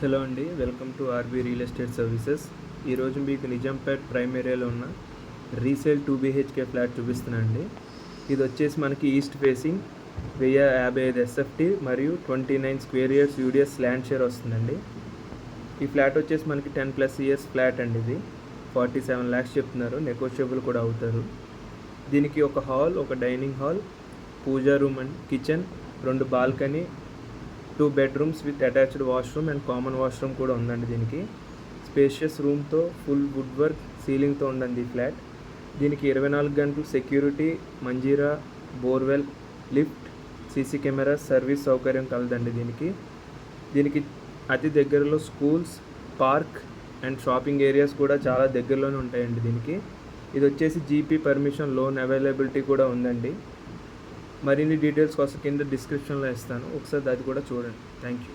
Hello అండి, welcome to RB real estate services. ఈరోజు మీకు నిజాంపేట్ ప్రైమ్ ఏరియాలో ఉన్న రీసేల్ 2 BHK ఫ్లాట్ చూపిస్తున్నాను అండి. ఇది వచ్చేసి మనకి ఈస్ట్ ఫేసింగ్ 1055 SFT మరియు 29 square years UDS land share వస్తుందండి. ఈ ఫ్లాట్ వచ్చేసి మనకి 10+ ఇయర్స్ ఫ్లాట్ అండి. ఇది 47 lakhs చెప్తున్నారు, నెగోషియబుల్ కూడా అవుతారు. దీనికి ఒక హాల్, ఒక dining hall, puja room and kitchen, 2 balcony, 2 bedrooms with attached washroom and common washroom కూడా ఉందండి. దీనికి స్పేషియస్ రూమ్తో ఫుల్ వుడ్ వర్క్ సీలింగ్తో ఉందండి ఈ ఫ్లాట్. దీనికి 24 గంటలు security, Manjeera, borewell, lift, CC camera service సౌకర్యం కలదండి. దీనికి అతి దగ్గరలో schools, park and shopping areas కూడా చాలా దగ్గరలోనే ఉంటాయండి. ఇది వచ్చేసి జీపీ పర్మిషన్ లోన్ అవైలబిలిటీ కూడా ఉందండి. మరిన్ని డీటెయిల్స్ కోసం కింద డిస్క్రిప్షన్లో ఇస్తాను, ఒకసారి అది కూడా చూడండి. Thank you.